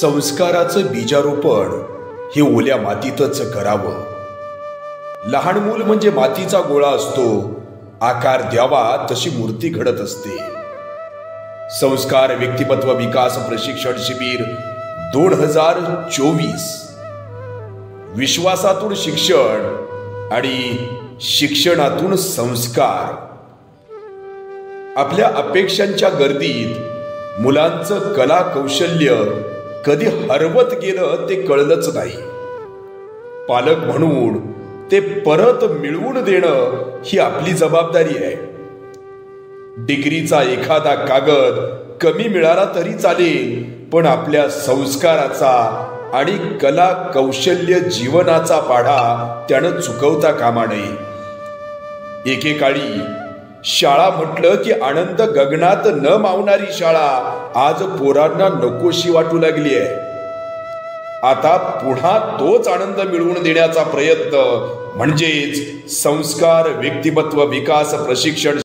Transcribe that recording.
संस्काराचं बीजारोपण हे ओल्या मातीतच करावं. लहान मूल म्हणजे मातीचा गोळा असतो, आकार द्यावा तशी मूर्ती घडत असते. संस्कार व्यक्तिमत्व विकास प्रशिक्षण शिबिर 2024. विश्वासातून शिक्षण आणि शिक्षणातून संस्कार. आपल्या अपेक्षांच्या गर्दीत मुलांचं कला कौशल्य कधी हरवत गेलं ते कळलंच नाही. पालक म्हणून ते परत मिळवून देणं ही आपली जबाबदारी आहे. डिग्रीचा एखादा कागद कमी मिळाला तरी चालेल, पण आपल्या संस्काराचा आणि कला कौशल्य जीवनाचा पाढा त्यानं चुकवता कामा नये. एकेकाळी शाळा म्हटलं की आनंद गगनात न मावणारी शाळा आज पोरांना नकोशी वाटू लागली आहे. आता पुन्हा तोच आनंद मिळवून देण्याचा प्रयत्न म्हणजेच संस्कार व्यक्तिमत्व विकास प्रशिक्षण